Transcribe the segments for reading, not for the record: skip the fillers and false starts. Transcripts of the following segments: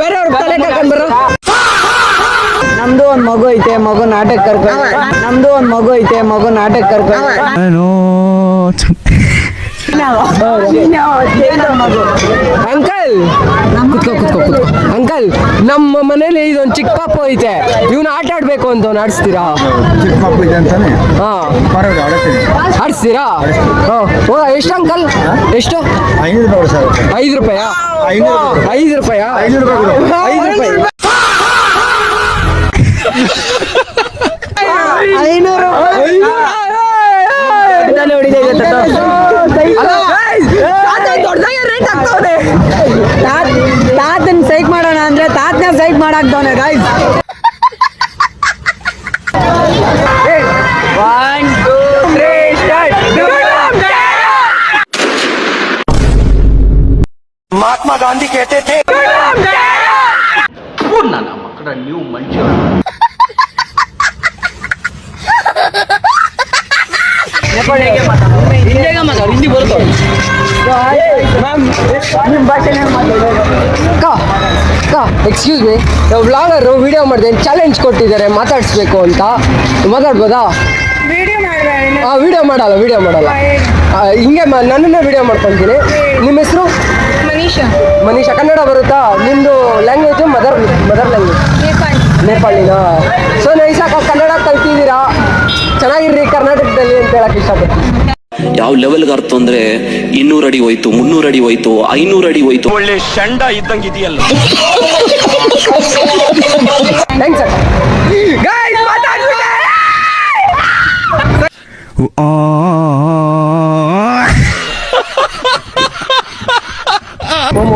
ಬೇರೆಯವ್ರ ತಲೆ ಕರ್ಕೊಂಡ್ ಬರೋ. ನಮ್ದು ಒಂದ್ ಮಗು ಐತೆ, ಮಗು ನಾಟಕ ಕರ್ಕೊಂಡು. ನಮ್ದು ಒಂದ್ ಮಗು ಐತೆ, ಮಗು ನಾಟಕ ಕರ್ಕೊಂಡು. ಅಂಕಲ್ ಅಂಕಲ್, ನಮ್ಮ ಮನೇಲಿ ಇದೊಂದು ಚಿಕ್ಕ ಪಾಪು ಐತೆ, ಇವ್ನ ಆಟ ಆಡ್ಬೇಕು ಅಂತ ಆಡಿಸ್ತೀರಾ? ಚಿಕ್ಕ ಪಾಪು ಇದೆ ಅಂತಾನೆ. ಹಾ, ಆಡಿಸ್ತೀರಾ? ಎಷ್ಟು ಅಂಕಲ್? ಎಷ್ಟು? 5 ರೂಪಾಯಿ. 5 ರೂಪಾಯಿ. 5 ರೂಪಾಯಿ. 500. ತಾತನ್ ಸೈಕ್ ಮಾಡೋಣ ಅಂದ್ರೆ ತಾತನ ಸೈಕ್ ಮಾಡಾಕ್ದವನೆ ಗಾಯ್ಸ್. 1 2 3 ಸ್ಟಾರ್ಟ್. महात्मा गांधी कहते थे ನನ್ನ ಮಕ್ಕಳ ನೀವು ಮನುಷ್ಯರು. ಹಿಂದಿ ಬರುತ್ತೆ. ಎಕ್ಸ್ಕ್ಯೂಸ್ ಮೀ, ವ್ಲಾಗರು ವಿಡಿಯೋ ಮಾಡಿದೆ, ಚಾಲೆಂಜ್ ಕೊಟ್ಟಿದ್ದಾರೆ ಮಾತಾಡಿಸ್ಬೇಕು ಅಂತ. ಮಾತಾಡ್ಬೋದಾ? ವಿಡಿಯೋ ಮಾಡಲ್ಲ. ಹಿಂಗೆ ನನ್ನನ್ನೇ ವಿಡಿಯೋ ಮಾಡ್ಕೊತೀನಿ. ನಿಮ್ಮ ಹೆಸರು? ಮನೀಷಾ. ಕನ್ನಡ ಬರುತ್ತಾ? ನಿಮ್ಮದು ಲ್ಯಾಂಗ್ವೇಜು ಮದರ್ ಲ್ಯಾಂಗ್ವೇಜ್ ನೇಪಾಳಿನಾ? ಸೊ ನೈಸಾಕ ಕನ್ನಡ ಕಲ್ತಿದ್ದೀರಾ, ಚೆನ್ನಾಗಿರ್ರಿ ಕರ್ನಾಟಕದಲ್ಲಿ ಅಂತ ಹೇಳಕ್ ಇಷ್ಟಪಡ್ತೀನಿ. ಯಾವ ಲೆವೆಲ್ಗೆ ಅರ್ಥ ಅಂದ್ರೆ 200 ಅಡಿ ಹೋಯ್ತು, 300 ಅಡಿ ಹೋಯ್ತು, 500 ಅಡಿ ಹೋಯ್ತು. ಒಳ್ಳೆ ಶಂಡ ಇದ್ದಂಗೆ ಇದೆಯಲ್ಲ. Thanks sir.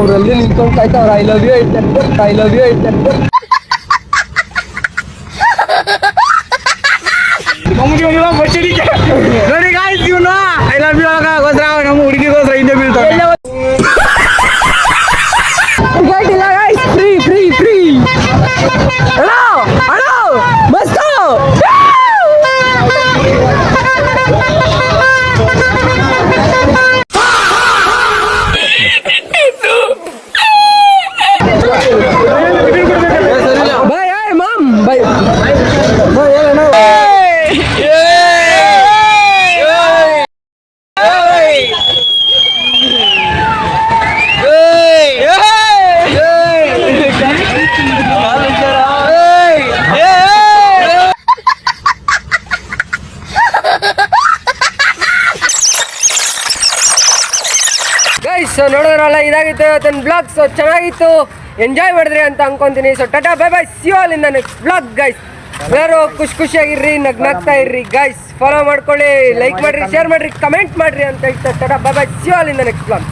ಅವರಲ್ಲಿ ನಿಂತ್ಕೊಂಡು ಕಾಯ್ತವ್ರ. ಐ ಲವ್ ಯು ಹೇಳ್ತಾರೆ. ನೋಡಿ ಗಾಯ್ಸ್, ಇವನು ಐ ಲವ್ ಯು ಆಗೋಸ್ಕರ ನಮ್ಮ ಹುಡುಗಿಗೋಸ್ಕರ ಹಿಂದೆ ಬೀಳ್ತಾರೆ. ಇಲ್ಲ ಗಾಯ್ಸ್, ಫ್ರೀ. ಅಣ್ಣ ಮಸ್ತ್. ಸೊ ನೋಡಿದ್ರಲ್ಲ, ಇದಾಗಿತ್ತು ಇವತ್ತಿನ ಬ್ಲಾಗ್. ಸೊ ಚೆನ್ನಾಗಿತ್ತು, ಎಂಜಾಯ್ ಮಾಡಿದ್ರಿ ಅಂತ ಅನ್ಕೊಂತೀನಿ. So tata bye bye, see you all in the next blog guys. ಎಲ್ಲರೂ ಖುಷಿಯಾಗಿರ್ರಿ, ನಗ್ನಾಗ್ತಾ ಇರ್ರಿ ಗೈಸ್. ಫಾಲೋ ಮಾಡ್ಕೊಳ್ಳಿ, ಲೈಕ್ ಮಾಡ್ರಿ, ಶೇರ್ ಮಾಡ್ರಿ, ಕಮೆಂಟ್ ಮಾಡ್ರಿ ಅಂತ ಹೇಳ್ತಾ tata bye bye, see you all in the next blog.